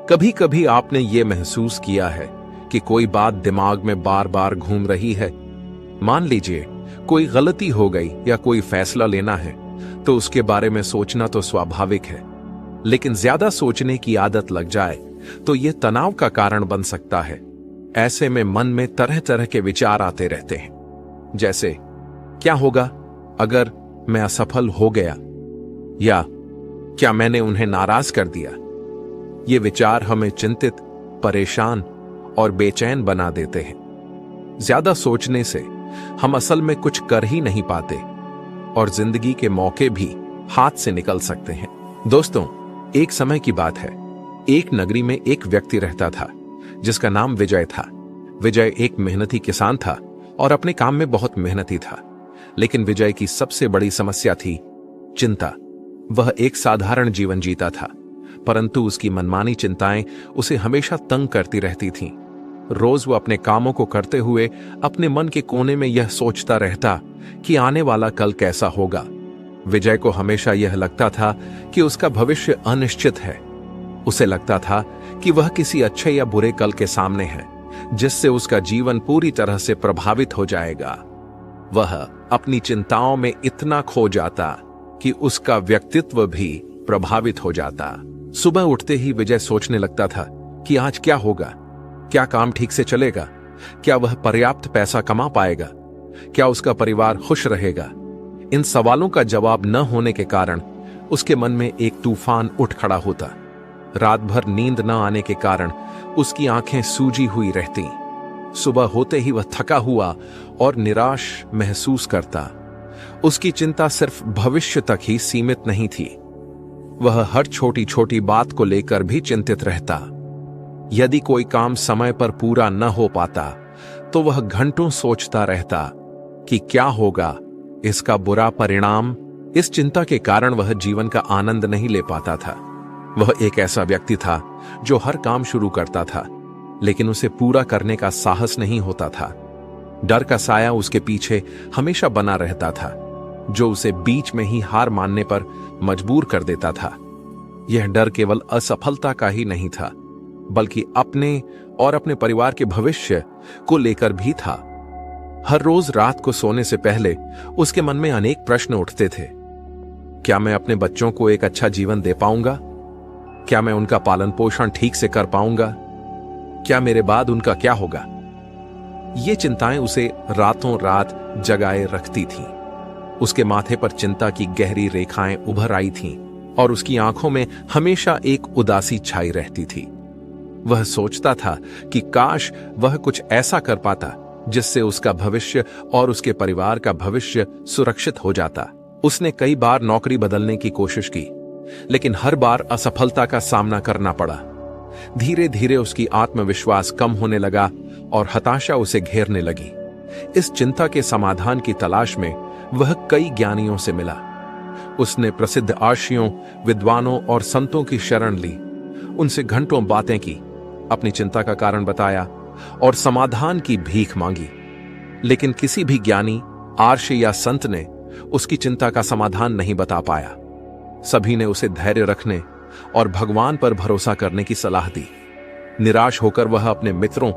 कभी कभी आपने ये महसूस किया है कि कोई बात दिमाग में बार बार घूम रही है। मान लीजिए कोई गलती हो गई या कोई फैसला लेना है तो उसके बारे में सोचना तो स्वाभाविक है, लेकिन ज्यादा सोचने की आदत लग जाए तो यह तनाव का कारण बन सकता है। ऐसे में मन में तरह तरह के विचार आते रहते हैं, जैसे क्या होगा अगर मैं असफल हो गया, या क्या मैंने उन्हें नाराज कर दिया। ये विचार हमें चिंतित, परेशान और बेचैन बना देते हैं। ज्यादा सोचने से हम असल में कुछ कर ही नहीं पाते और जिंदगी के मौके भी हाथ से निकल सकते हैं। दोस्तों, एक समय की बात है, एक नगरी में एक व्यक्ति रहता था जिसका नाम विजय था। विजय एक मेहनती किसान था और अपने काम में बहुत मेहनती था, लेकिन विजय की सबसे बड़ी समस्या थी चिंता। वह एक साधारण जीवन जीता था, परंतु उसकी मनमानी चिंताएं उसे हमेशा तंग करती रहती थीं। रोज वो अपने कामों को करते हुए अपने मन के कोने में यह सोचता रहता कि आने वाला कल कैसा होगा। विजय को हमेशा यह लगता था कि उसका भविष्य अनिश्चित है। उसे लगता था कि वह किसी अच्छे या बुरे कल के सामने है, जिससे उसका जीवन पूरी तरह से प्रभावित हो जाएगा। वह अपनी चिंताओं में इतना खो जाता कि उसका व्यक्तित्व भी प्रभावित हो जाता। सुबह उठते ही विजय सोचने लगता था कि आज क्या होगा, क्या काम ठीक से चलेगा, क्या वह पर्याप्त पैसा कमा पाएगा, क्या उसका परिवार खुश रहेगा। इन सवालों का जवाब न होने के कारण उसके मन में एक तूफान उठ खड़ा होता। रात भर नींद न आने के कारण उसकी आंखें सूजी हुई रहती। सुबह होते ही वह थका हुआ और निराश महसूस करता। उसकी चिंता सिर्फ भविष्य तक ही सीमित नहीं थी, वह हर छोटी छोटी बात को लेकर भी चिंतित रहता। यदि कोई काम समय पर पूरा न हो पाता तो वह घंटों सोचता रहता कि क्या होगा इसका बुरा परिणाम। इस चिंता के कारण वह जीवन का आनंद नहीं ले पाता था। वह एक ऐसा व्यक्ति था जो हर काम शुरू करता था, लेकिन उसे पूरा करने का साहस नहीं होता था। डर का साया उसके पीछे हमेशा बना रहता था, जो उसे बीच में ही हार मानने पर मजबूर कर देता था। यह डर केवल असफलता का ही नहीं था, बल्कि अपने और अपने परिवार के भविष्य को लेकर भी था। हर रोज रात को सोने से पहले उसके मन में अनेक प्रश्न उठते थे। क्या मैं अपने बच्चों को एक अच्छा जीवन दे पाऊंगा? क्या मैं उनका पालन पोषण ठीक से कर पाऊंगा? क्या मेरे बाद उनका क्या होगा? ये चिंताएं उसे रातों रात जगाए रखती थीं। उसके माथे पर चिंता की गहरी रेखाएं उभर आई थीं और उसकी आंखों में हमेशा एक उदासी छाई रहती थी। वह सोचता था कि काश वह कुछ ऐसा कर पाता जिससे उसका भविष्य और उसके परिवार का भविष्य सुरक्षित हो जाता। उसने कई बार नौकरी बदलने की कोशिश की, लेकिन हर बार असफलता का सामना करना पड़ा। धीरे धीरे उसकी आत्मविश्वास कम होने लगा और हताशा उसे घेरने लगी। इस चिंता के समाधान की तलाश में वह कई ज्ञानियों से मिला। उसने प्रसिद्ध आर्षियों, विद्वानों और संतों की शरण ली। उनसे घंटों बातें की, अपनी चिंता का कारण बताया और समाधान की भीख मांगी, लेकिन किसी भी ज्ञानी, आर्षि या संत ने उसकी चिंता का समाधान नहीं बता पाया। सभी ने उसे धैर्य रखने और भगवान पर भरोसा करने की सलाह दी। निराश होकर वह अपने मित्रों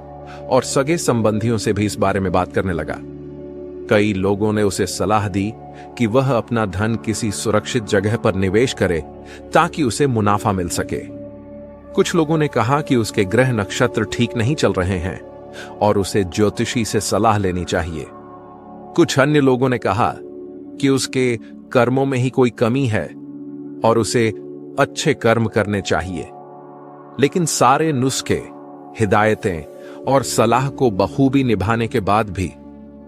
और सगे संबंधियों से भी इस बारे में बात करने लगा। कई लोगों ने उसे सलाह दी कि वह अपना धन किसी सुरक्षित जगह पर निवेश करे ताकि उसे मुनाफा मिल सके। कुछ लोगों ने कहा कि उसके ग्रह नक्षत्र ठीक नहीं चल रहे हैं और उसे ज्योतिषी से सलाह लेनी चाहिए। कुछ अन्य लोगों ने कहा कि उसके कर्मों में ही कोई कमी है और उसे अच्छे कर्म करने चाहिए। लेकिन सारे नुस्खे, हिदायतें और सलाह को बखूबी निभाने के बाद भी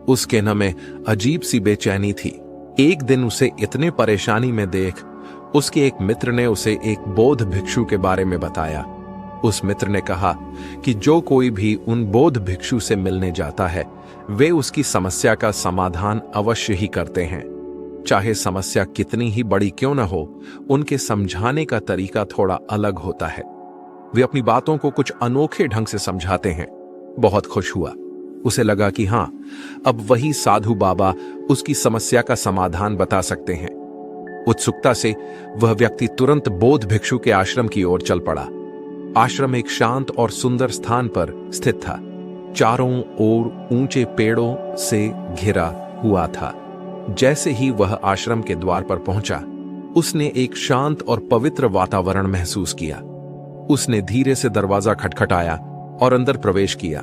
उसके मन में अजीब सी बेचैनी थी। एक दिन उसे इतने परेशानी में देख उसके एक मित्र ने उसे एक बौद्ध भिक्षु के बारे में बताया। उस मित्र ने कहा कि जो कोई भी उन बौद्ध भिक्षु से मिलने जाता है वे उसकी समस्या का समाधान अवश्य ही करते हैं। चाहे समस्या कितनी ही बड़ी क्यों न हो, उनके समझाने का तरीका थोड़ा अलग होता है। वे अपनी बातों को कुछ अनोखे ढंग से समझाते हैं। बहुत खुश हुआ। उसे लगा कि हां, अब वही साधु बाबा उसकी समस्या का समाधान बता सकते हैं। उत्सुकता से वह व्यक्ति तुरंत बौद्ध भिक्षु के आश्रम की ओर चल पड़ा। आश्रम एक शांत और सुंदर स्थान पर स्थित था। चारों ओर ऊंचे पेड़ों से घिरा हुआ था। जैसे ही वह आश्रम के द्वार पर पहुंचा, उसने एक शांत और पवित्र वातावरण महसूस किया। उसने धीरे से दरवाजा खटखटाया और अंदर प्रवेश किया।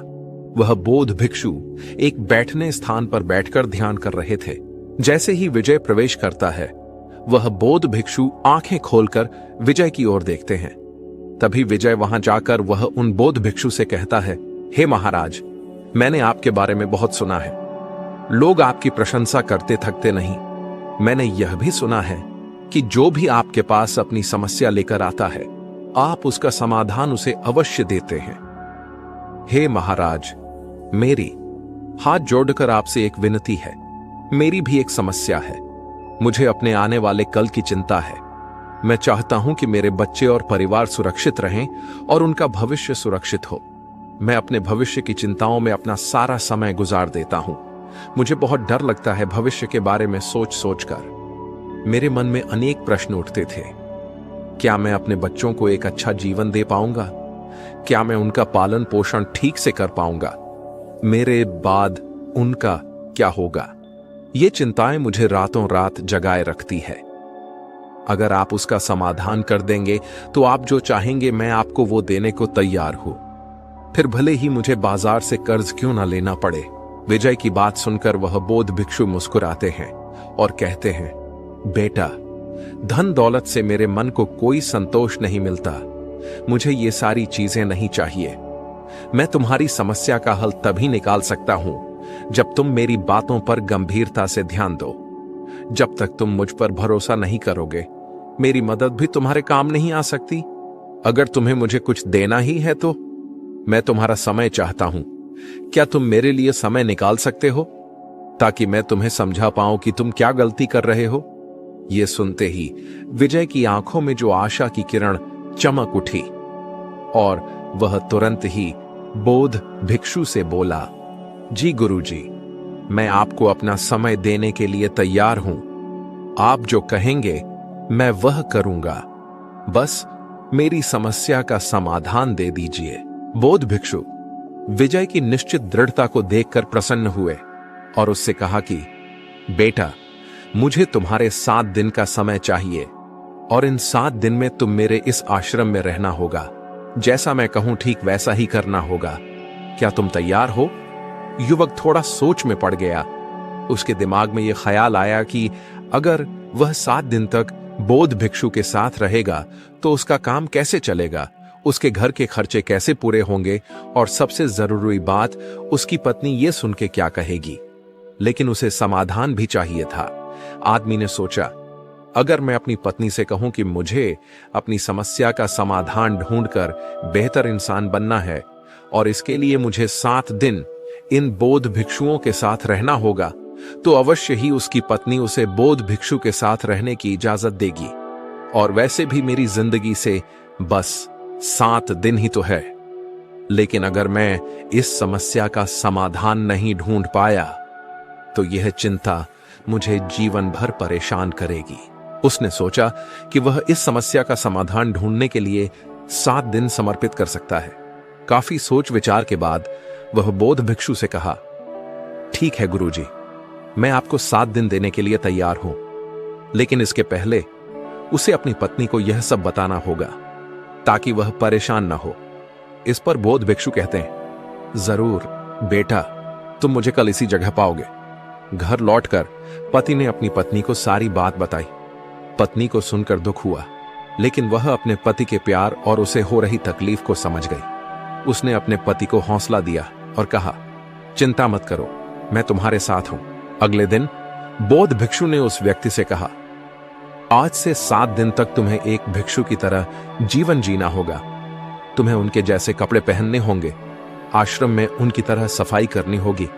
वह बौद्ध भिक्षु एक बैठने स्थान पर बैठकर ध्यान कर रहे थे। जैसे ही विजय प्रवेश करता है, वह बौद्ध भिक्षु आंखें खोलकर विजय की ओर देखते हैं। तभी विजय वहां जाकर वह उन बौद्ध भिक्षु से कहता है, हे महाराज, मैंने आपके बारे में बहुत सुना है। लोग आपकी प्रशंसा करते थकते नहीं। मैंने यह भी सुना है कि जो भी आपके पास अपनी समस्या लेकर आता है, आप उसका समाधान उसे अवश्य देते हैं। हे महाराज, मेरी हाथ जोड़कर आपसे एक विनती है। मेरी भी एक समस्या है। मुझे अपने आने वाले कल की चिंता है। मैं चाहता हूं कि मेरे बच्चे और परिवार सुरक्षित रहें और उनका भविष्य सुरक्षित हो। मैं अपने भविष्य की चिंताओं में अपना सारा समय गुजार देता हूं। मुझे बहुत डर लगता है भविष्य के बारे में सोच सोचकर। मेरे मन में अनेक प्रश्न उठते थे। क्या मैं अपने बच्चों को एक अच्छा जीवन दे पाऊंगा? क्या मैं उनका पालन पोषण ठीक से कर पाऊंगा? मेरे बाद उनका क्या होगा? ये चिंताएं मुझे रातों रात जगाए रखती है। अगर आप उसका समाधान कर देंगे तो आप जो चाहेंगे मैं आपको वो देने को तैयार हूं। फिर भले ही मुझे बाजार से कर्ज क्यों ना लेना पड़े। विजय की बात सुनकर वह बौद्ध भिक्षु मुस्कुराते हैं और कहते हैं, बेटा, धन दौलत से मेरे मन को कोई संतोष नहीं मिलता। मुझे ये सारी चीजें नहीं चाहिए। मैं तुम्हारी समस्या का हल तभी निकाल सकता हूं जब तुम मेरी बातों पर गंभीरता से ध्यान दो। जब तक तुम मुझ पर भरोसा नहीं करोगे, मेरी मदद भी तुम्हारे काम नहीं आ सकती। अगर तुम्हें मुझे कुछ देना ही है तो मैं तुम्हारा समय चाहता हूं। क्या तुम मेरे लिए समय निकाल सकते हो ताकि मैं तुम्हें समझा पाऊं कि तुम क्या गलती कर रहे हो? यह सुनते ही विजय की आंखों में जो आशा की किरण चमक उठी और वह तुरंत ही बौद्ध भिक्षु से बोला, जी गुरुजी, मैं आपको अपना समय देने के लिए तैयार हूं। आप जो कहेंगे मैं वह करूंगा। बस मेरी समस्या का समाधान दे दीजिए। बौद्ध भिक्षु विजय की निश्चित दृढ़ता को देखकर प्रसन्न हुए और उससे कहा कि बेटा, मुझे तुम्हारे 7 दिन का समय चाहिए और इन 7 दिन में तुम मेरे इस आश्रम में रहना होगा। जैसा मैं कहूं ठीक वैसा ही करना होगा। क्या तुम तैयार हो? युवक थोड़ा सोच में पड़ गया। उसके दिमाग में यह ख्याल आया कि अगर वह 7 दिन तक बौद्ध भिक्षु के साथ रहेगा तो उसका काम कैसे चलेगा, उसके घर के खर्चे कैसे पूरे होंगे और सबसे जरूरी बात, उसकी पत्नी ये सुन के क्या कहेगी। लेकिन उसे समाधान भी चाहिए था। आदमी ने सोचा, अगर मैं अपनी पत्नी से कहूं कि मुझे अपनी समस्या का समाधान ढूंढकर बेहतर इंसान बनना है और इसके लिए मुझे 7 दिन इन बौद्ध भिक्षुओं के साथ रहना होगा, तो अवश्य ही उसकी पत्नी उसे बौद्ध भिक्षु के साथ रहने की इजाजत देगी। और वैसे भी मेरी जिंदगी से बस 7 दिन ही तो है। लेकिन अगर मैं इस समस्या का समाधान नहीं ढूंढ पाया तो यह चिंता मुझे जीवन भर परेशान करेगी। उसने सोचा कि वह इस समस्या का समाधान ढूंढने के लिए 7 दिन समर्पित कर सकता है। काफी सोच विचार के बाद वह बौद्ध भिक्षु से कहा, ठीक है गुरुजी, मैं आपको 7 दिन देने के लिए तैयार हूं, लेकिन इसके पहले उसे अपनी पत्नी को यह सब बताना होगा ताकि वह परेशान न हो। इस पर बौद्ध भिक्षु कहते हैं, जरूर बेटा, तुम मुझे कल इसी जगह पाओगे। घर लौटकर पति ने अपनी पत्नी को सारी बात बताई। पत्नी को सुनकर दुख हुआ, लेकिन वह अपने पति के प्यार और उसे हो रही तकलीफ को समझ गई। उसने अपने पति को हौसला दिया और कहा, चिंता मत करो, मैं तुम्हारे साथ हूं। अगले दिन बौद्ध भिक्षु ने उस व्यक्ति से कहा, आज से 7 दिन तक तुम्हें एक भिक्षु की तरह जीवन जीना होगा। तुम्हें उनके जैसे कपड़े पहनने होंगे, आश्रम में उनकी तरह सफाई करनी होगी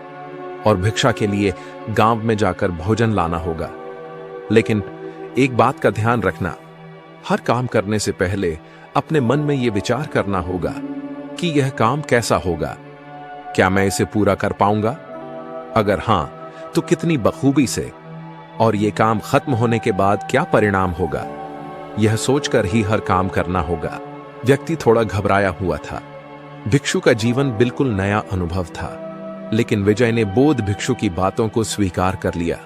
और भिक्षा के लिए गांव में जाकर भोजन लाना होगा। लेकिन एक बात का ध्यान रखना, हर काम करने से पहले अपने मन में यह विचार करना होगा कि यह काम कैसा होगा। क्या मैं इसे पूरा कर पाऊंगा? अगर हां, तो कितनी बखूबी से, और यह काम खत्म होने के बाद क्या परिणाम होगा। यह सोचकर ही हर काम करना होगा। व्यक्ति थोड़ा घबराया हुआ था। भिक्षु का जीवन बिल्कुल नया अनुभव था, लेकिन विजय ने बौद्ध भिक्षु की बातों को स्वीकार कर लिया।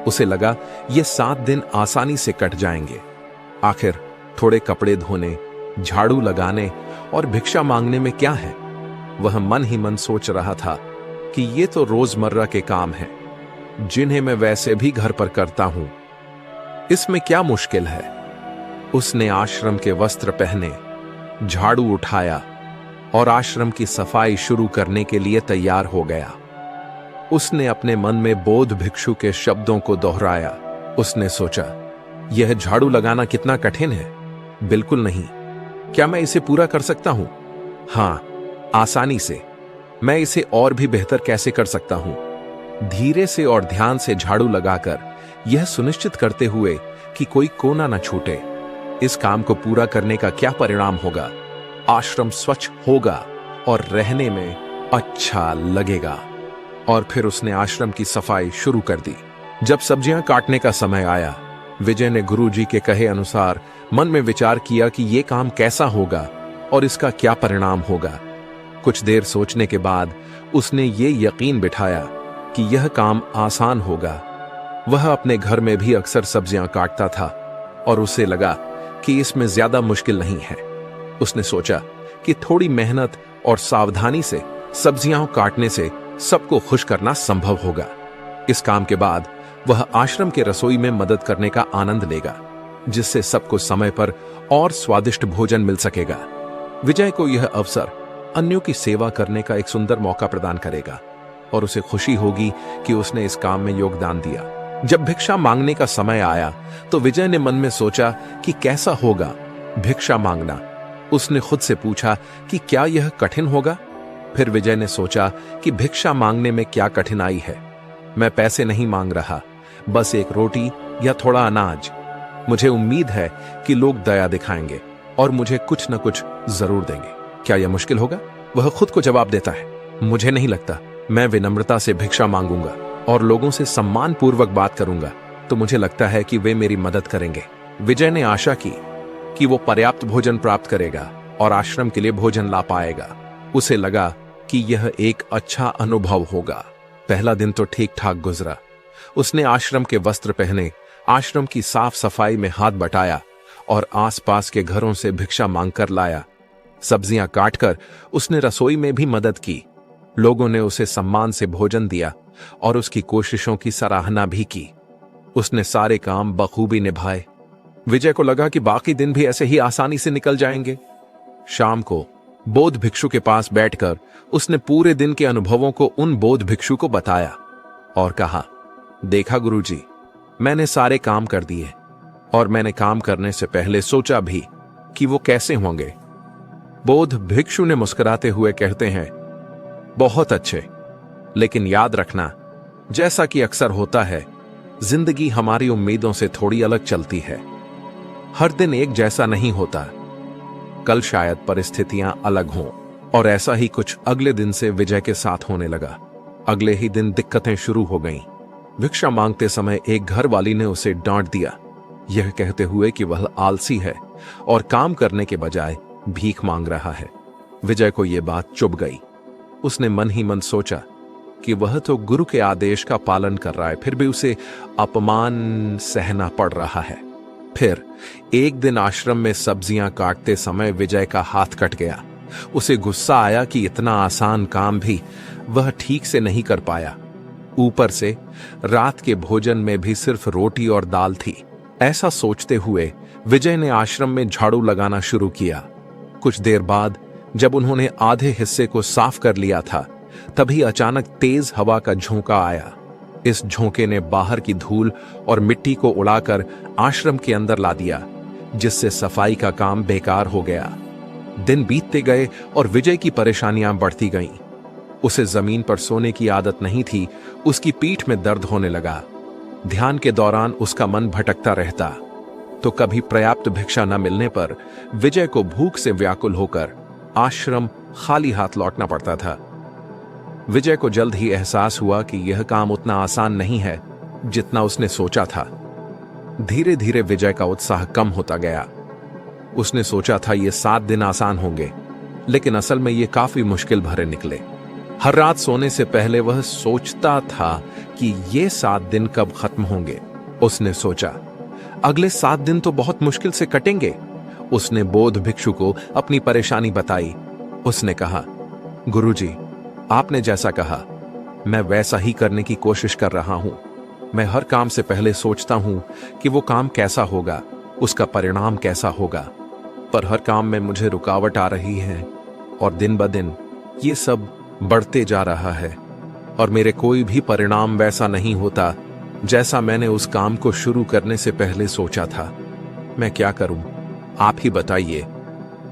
उसे लगा ये 7 दिन आसानी से कट जाएंगे। आखिर थोड़े कपड़े धोने, झाड़ू लगाने और भिक्षा मांगने में क्या है। वह मन ही मन सोच रहा था कि ये तो रोजमर्रा के काम हैं, जिन्हें मैं वैसे भी घर पर करता हूं। इसमें क्या मुश्किल है। उसने आश्रम के वस्त्र पहने, झाड़ू उठाया और आश्रम की सफाई शुरू करने के लिए तैयार हो गया। उसने अपने मन में बौद्ध भिक्षु के शब्दों को दोहराया। उसने सोचा, यह झाड़ू लगाना कितना कठिन है। बिल्कुल नहीं। क्या मैं इसे पूरा कर सकता हूं? हां, आसानी से। मैं इसे और भी बेहतर कैसे कर सकता हूं? धीरे से और ध्यान से झाड़ू लगाकर, यह सुनिश्चित करते हुए कि कोई कोना न छूटे। इस काम को पूरा करने का क्या परिणाम होगा? आश्रम स्वच्छ होगा और रहने में अच्छा लगेगा। और फिर उसने आश्रम की सफाई शुरू कर दी। जब सब्जियां काटने का समय आया, विजय ने गुरुजी के कहे अनुसार मन में विचार किया कि यह काम कैसा होगा और इसका क्या परिणाम होगा। कुछ देर सोचने के बाद उसने ये यकीन बिठाया कि यह काम आसान होगा। वह अपने घर में भी अक्सर सब्जियां काटता था और उसे लगा कि इसमें ज्यादा मुश्किल नहीं है। उसने सोचा कि थोड़ी मेहनत और सावधानी से सब्जियां काटने से सबको खुश करना संभव होगा। इस काम के बाद वह आश्रम के रसोई में मदद करने का आनंद लेगा, जिससे सबको समय पर और स्वादिष्ट भोजन मिल सकेगा। विजय को यह अवसर अन्यों की सेवा करने का एक सुंदर मौका प्रदान करेगा और उसे खुशी होगी कि उसने इस काम में योगदान दिया। जब भिक्षा मांगने का समय आया तो विजय ने मन में सोचा कि कैसा होगा भिक्षा मांगना। उसने खुद से पूछा कि क्या यह कठिन होगा? फिर विजय ने सोचा कि भिक्षा मांगने में क्या कठिनाई है। मैं पैसे नहीं मांग रहा, बस एक रोटी या थोड़ा अनाज। मुझे उम्मीद है कि लोग दया दिखाएंगे और मुझे कुछ न कुछ जरूर देंगे। क्या यह मुश्किल होगा? वह खुद को जवाब देता है, मुझे नहीं लगता। मैं विनम्रता से भिक्षा मांगूंगा और लोगों से सम्मान पूर्वक बात करूंगा तो मुझे लगता है कि वे मेरी मदद करेंगे। विजय ने आशा की कि वो पर्याप्त भोजन प्राप्त करेगा और आश्रम के लिए भोजन ला पाएगा। उसे लगा कि यह एक अच्छा अनुभव होगा। पहला दिन तो ठीक ठाक गुजरा। उसने आश्रम के वस्त्र पहने, आश्रम की साफ सफाई में हाथ बटाया और आसपास के घरों से भिक्षा मांगकर लाया। सब्जियां काटकर उसने रसोई में भी मदद की। लोगों ने उसे सम्मान से भोजन दिया और उसकी कोशिशों की सराहना भी की। उसने सारे काम बखूबी निभाए। विजय को लगा कि बाकी दिन भी ऐसे ही आसानी से निकल जाएंगे। शाम को बौद्ध भिक्षु के पास बैठकर उसने पूरे दिन के अनुभवों को उन बौद्ध भिक्षु को बताया और कहा, देखा गुरुजी, मैंने सारे काम कर दिए और मैंने काम करने से पहले सोचा भी कि वो कैसे होंगे। बौद्ध भिक्षु ने मुस्कुराते हुए कहते हैं, बहुत अच्छे, लेकिन याद रखना, जैसा कि अक्सर होता है, जिंदगी हमारी उम्मीदों से थोड़ी अलग चलती है। हर दिन एक जैसा नहीं होता। कल शायद परिस्थितियां अलग हों। और ऐसा ही कुछ अगले दिन से विजय के साथ होने लगा। अगले ही दिन दिक्कतें शुरू हो गईं। भिक्षा मांगते समय एक घर वाली ने उसे डांट दिया, यह कहते हुए कि वह आलसी है और काम करने के बजाय भीख मांग रहा है। विजय को यह बात चुभ गई। उसने मन ही मन सोचा कि वह तो गुरु के आदेश का पालन कर रहा है, फिर भी उसे अपमान सहना पड़ रहा है। फिर एक दिन आश्रम में सब्जियां काटते समय विजय का हाथ कट गया। उसे गुस्सा आया कि इतना आसान काम भी वह ठीक से नहीं कर पाया। ऊपर से रात के भोजन में भी सिर्फ रोटी और दाल थी। ऐसा सोचते हुए विजय ने आश्रम में झाड़ू लगाना शुरू किया। कुछ देर बाद जब उन्होंने आधे हिस्से को साफ कर लिया था, तभी अचानक तेज हवा का झोंका आया। इस झोंके ने बाहर की धूल और मिट्टी को उड़ाकर आश्रम के अंदर ला दिया, जिससे सफाई का काम बेकार हो गया। दिन बीतते गए और विजय की परेशानियां बढ़ती गईं। उसे जमीन पर सोने की आदत नहीं थी। उसकी पीठ में दर्द होने लगा। ध्यान के दौरान उसका मन भटकता रहता। तो कभी पर्याप्त भिक्षा न मिलने पर विजय को भूख से व्याकुल होकर आश्रम खाली हाथ लौटना पड़ता था। विजय को जल्द ही एहसास हुआ कि यह काम उतना आसान नहीं है जितना उसने सोचा था। धीरे धीरे विजय का उत्साह कम होता गया। उसने सोचा था ये 7 दिन आसान होंगे, लेकिन असल में ये काफी मुश्किल भरे निकले। हर रात सोने से पहले वह सोचता था कि ये 7 दिन कब खत्म होंगे। उसने सोचा अगले 7 दिन तो बहुत मुश्किल से कटेंगे। उसने बौद्ध भिक्षु को अपनी परेशानी बताई। उसने कहा, गुरुजी, आपने जैसा कहा मैं वैसा ही करने की कोशिश कर रहा हूं। मैं हर काम से पहले सोचता हूं कि वो काम कैसा होगा, उसका परिणाम कैसा होगा, पर हर काम में मुझे रुकावट आ रही है और दिन ब दिन ये सब बढ़ते जा रहा है और मेरे कोई भी परिणाम वैसा नहीं होता जैसा मैंने उस काम को शुरू करने से पहले सोचा था। मैं क्या करूं? आप ही बताइए।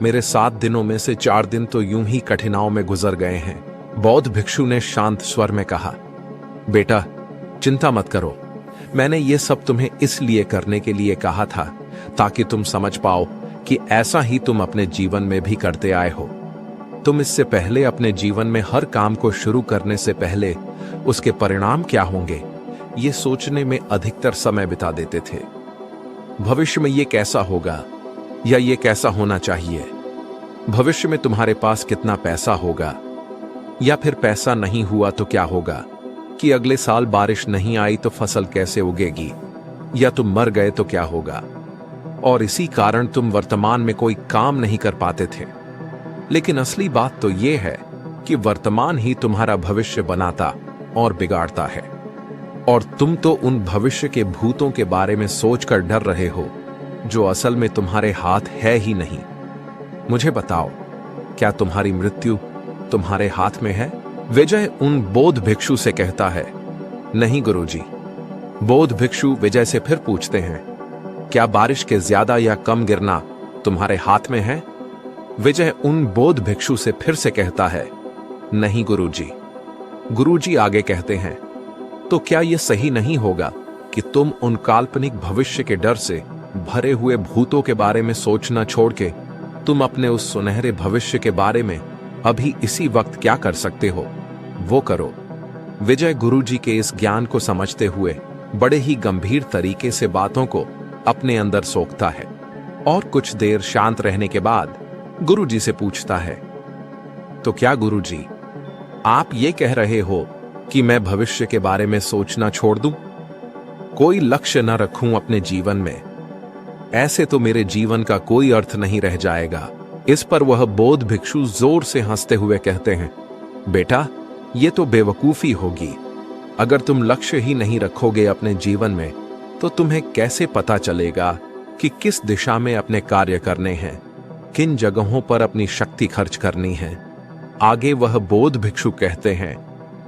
मेरे 7 दिनों में से 4 दिन तो यूं ही कठिनाइयों में गुजर गए हैं। बौद्ध भिक्षु ने शांत स्वर में कहा, बेटा, चिंता मत करो। मैंने ये सब तुम्हें इसलिए करने के लिए कहा था ताकि तुम समझ पाओ कि ऐसा ही तुम अपने जीवन में भी करते आए हो। तुम इससे पहले अपने जीवन में हर काम को शुरू करने से पहले उसके परिणाम क्या होंगे ये सोचने में अधिकतर समय बिता देते थे। भविष्य में ये कैसा होगा या ये कैसा होना चाहिए, भविष्य में तुम्हारे पास कितना पैसा होगा, या फिर पैसा नहीं हुआ तो क्या होगा, कि अगले साल बारिश नहीं आई तो फसल कैसे उगेगी, या तुम मर गए तो क्या होगा। और इसी कारण तुम वर्तमान में कोई काम नहीं कर पाते थे। लेकिन असली बात तो यह है कि वर्तमान ही तुम्हारा भविष्य बनाता और बिगाड़ता है, और तुम तो उन भविष्य के भूतों के बारे में सोचकर डर रहे हो जो असल में तुम्हारे हाथ है ही नहीं। मुझे बताओ, क्या तुम्हारी मृत्यु तुम्हारे हाथ में है? विजय उन बौद्ध भिक्षु से कहता है, नहीं गुरुजी। बौद्ध भिक्षु विजय से फिर पूछते हैं, क्या बारिश के ज्यादा या कम गिरना तुम्हारे हाथ में है? विजय उन बौद्ध भिक्षु से फिर से कहता है, नहीं गुरुजी। गुरुजी आगे कहते हैं, तो क्या यह सही नहीं होगा कि तुम उन काल्पनिक भविष्य के डर से भरे हुए भूतों के बारे में सोचना छोड़ के तुम अपने उस सुनहरे भविष्य के बारे में अभी इसी वक्त क्या कर सकते हो वो करो। विजय गुरुजी के इस ज्ञान को समझते हुए बड़े ही गंभीर तरीके से बातों को अपने अंदर सोखता है और कुछ देर शांत रहने के बाद गुरुजी से पूछता है, तो क्या गुरुजी, आप ये कह रहे हो कि मैं भविष्य के बारे में सोचना छोड़ दूं, कोई लक्ष्य न रखूं अपने जीवन में? ऐसे तो मेरे जीवन का कोई अर्थ नहीं रह जाएगा। इस पर वह बौद्ध भिक्षु जोर से हंसते हुए कहते हैं, बेटा, ये तो बेवकूफी होगी। अगर तुम लक्ष्य ही नहीं रखोगे अपने जीवन में तो तुम्हें कैसे पता चलेगा कि किस दिशा में अपने कार्य करने हैं, किन जगहों पर अपनी शक्ति खर्च करनी है। आगे वह बौद्ध भिक्षु कहते हैं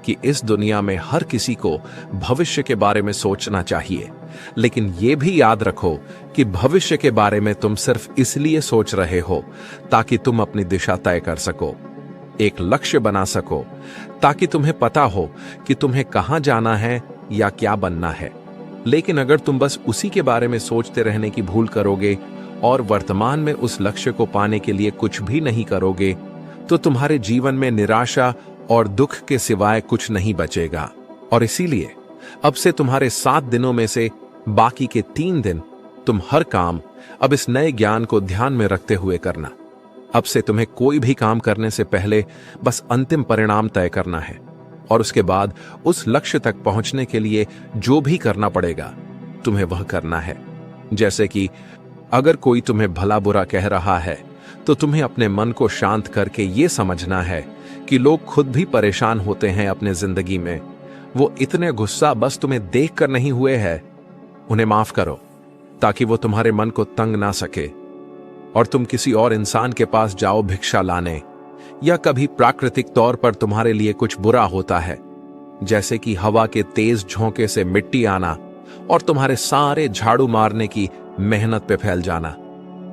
कि इस दुनिया में हर किसी को भविष्य के बारे में सोचना चाहिए, लेकिन यह भी याद रखो कि भविष्य के बारे में तुम सिर्फ इसलिए सोच रहे हो ताकि तुम अपनी दिशा तय कर सको, एक लक्ष्य बना सको, ताकि तुम्हें पता हो कि तुम्हें कहां जाना है या क्या बनना है। लेकिन अगर तुम बस उसी के बारे में सोचते रहने की भूल करोगे और वर्तमान में उस लक्ष्य को पाने के लिए कुछ भी नहीं करोगे, तो तुम्हारे जीवन में निराशा और दुख के सिवाय कुछ नहीं बचेगा। और इसीलिए अब से तुम्हारे 7 दिनों में से बाकी के 3 दिन तुम हर काम अब इस नए ज्ञान को ध्यान में रखते हुए करना। अब से तुम्हें कोई भी काम करने से पहले बस अंतिम परिणाम तय करना है, और उसके बाद उस लक्ष्य तक पहुंचने के लिए जो भी करना पड़ेगा तुम्हें वह करना है। जैसे कि अगर कोई तुम्हें भला बुरा कह रहा है तो तुम्हें अपने मन को शांत करके ये समझना है कि लोग खुद भी परेशान होते हैं अपने जिंदगी में। वो इतने गुस्सा बस तुम्हें देखकर नहीं हुए हैं। उन्हें माफ करो ताकि वो तुम्हारे मन को तंग ना सके और तुम किसी और इंसान के पास जाओ भिक्षा लाने, या कभी प्राकृतिक तौर पर तुम्हारे लिए कुछ बुरा होता है, जैसे कि हवा के तेज झोंके से मिट्टी आना और तुम्हारे सारे झाड़ू मारने की मेहनत पे फैल जाना,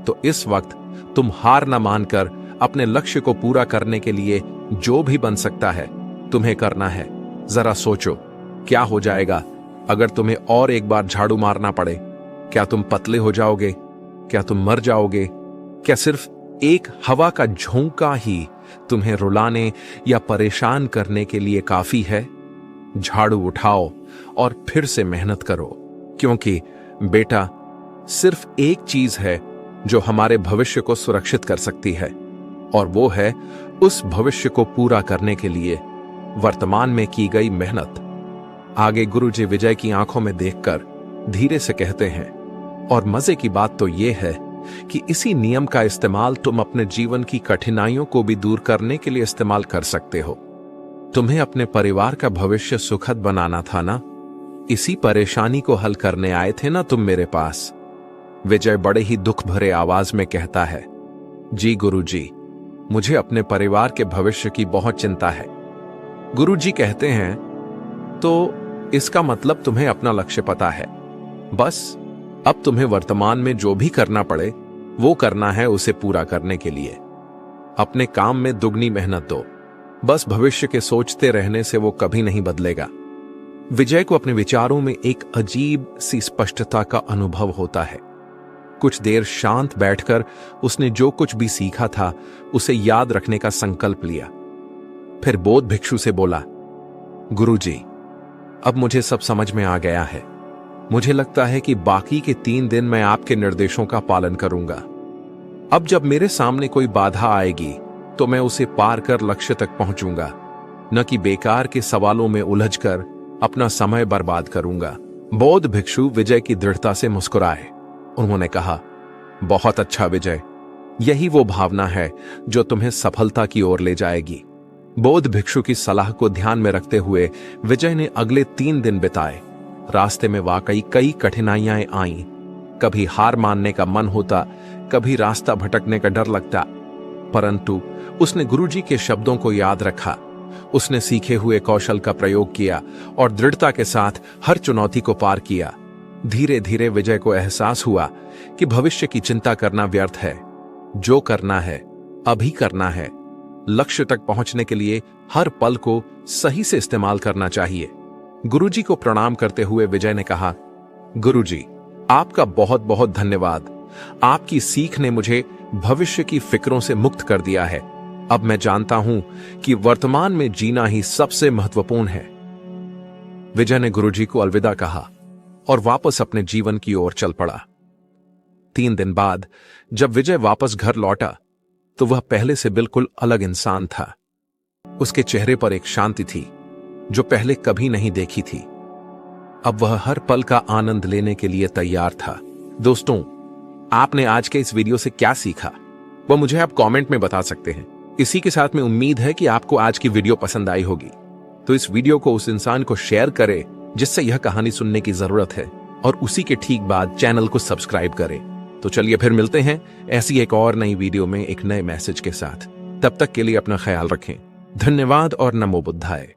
तो इस वक्त तुम हार न मानकर अपने लक्ष्य को पूरा करने के लिए जो भी बन सकता है तुम्हें करना है। जरा सोचो, क्या हो जाएगा अगर तुम्हें और एक बार झाड़ू मारना पड़े? क्या तुम पतले हो जाओगे? क्या तुम मर जाओगे? क्या सिर्फ एक हवा का झोंका ही तुम्हें रुलाने या परेशान करने के लिए काफी है? झाड़ू उठाओ और फिर से मेहनत करो, क्योंकि बेटा, सिर्फ एक चीज है जो हमारे भविष्य को सुरक्षित कर सकती है, और वो है उस भविष्य को पूरा करने के लिए वर्तमान में की गई मेहनत। आगे गुरुजी विजय की आंखों में देखकर धीरे से कहते हैं, और मजे की बात तो यह है कि इसी नियम का इस्तेमाल तुम अपने जीवन की कठिनाइयों को भी दूर करने के लिए इस्तेमाल कर सकते हो। तुम्हें अपने परिवार का भविष्य सुखद बनाना था ना, इसी परेशानी को हल करने आए थे ना तुम मेरे पास। विजय बड़े ही दुख भरे आवाज में कहता है, जी गुरुजी, मुझे अपने परिवार के भविष्य की बहुत चिंता है। गुरुजी कहते हैं, तो इसका मतलब तुम्हें अपना लक्ष्य पता है, बस अब तुम्हें वर्तमान में जो भी करना पड़े वो करना है उसे पूरा करने के लिए। अपने काम में दुगनी मेहनत दो, बस भविष्य के सोचते रहने से वो कभी नहीं बदलेगा। विजय को अपने विचारों में एक अजीब सी स्पष्टता का अनुभव होता है। कुछ देर शांत बैठकर उसने जो कुछ भी सीखा था उसे याद रखने का संकल्प लिया। फिर बौद्ध भिक्षु से बोला, गुरुजी, अब मुझे सब समझ में आ गया है। मुझे लगता है कि बाकी के 3 दिन मैं आपके निर्देशों का पालन करूंगा। अब जब मेरे सामने कोई बाधा आएगी तो मैं उसे पार कर लक्ष्य तक पहुंचूंगा, न कि बेकार के सवालों में उलझकर अपना समय बर्बाद करूंगा। बौद्ध भिक्षु विजय की दृढ़ता से मुस्कुराए। उन्होंने कहा, बहुत अच्छा विजय, यही वो भावना है जो तुम्हें सफलता की ओर ले जाएगी। बौद्ध भिक्षु की सलाह को ध्यान में रखते हुए विजय ने अगले 3 दिन बिताए। रास्ते में वाकई कई कठिनाइयां आईं। कभी हार मानने का मन होता, कभी रास्ता भटकने का डर लगता, परंतु उसने गुरुजी के शब्दों को याद रखा। उसने सीखे हुए कौशल का प्रयोग किया और दृढ़ता के साथ हर चुनौती को पार किया। धीरे धीरे विजय को एहसास हुआ कि भविष्य की चिंता करना व्यर्थ है। जो करना है अभी करना है। लक्ष्य तक पहुंचने के लिए हर पल को सही से इस्तेमाल करना चाहिए। गुरुजी को प्रणाम करते हुए विजय ने कहा, गुरुजी, आपका बहुत बहुत धन्यवाद। आपकी सीख ने मुझे भविष्य की फिक्रों से मुक्त कर दिया है। अब मैं जानता हूं कि वर्तमान में जीना ही सबसे महत्वपूर्ण है। विजय ने गुरुजी को अलविदा कहा और वापस अपने जीवन की ओर चल पड़ा। 3 दिन बाद जब विजय वापस घर लौटा तो वह पहले से बिल्कुल अलग इंसान था। उसके चेहरे पर एक शांति थी जो पहले कभी नहीं देखी थी। अब वह हर पल का आनंद लेने के लिए तैयार था। दोस्तों, आपने आज के इस वीडियो से क्या सीखा वह मुझे आप कमेंट में बता सकते हैं। इसी के साथ में उम्मीद है कि आपको आज की वीडियो पसंद आई होगी, तो इस वीडियो को उस इंसान को शेयर करें जिससे यह कहानी सुनने की जरूरत है, और उसी के ठीक बाद चैनल को सब्सक्राइब करें। तो चलिए फिर मिलते हैं ऐसी एक और नई वीडियो में एक नए मैसेज के साथ। तब तक के लिए अपना ख्याल रखें। धन्यवाद और नमो बुद्धाय।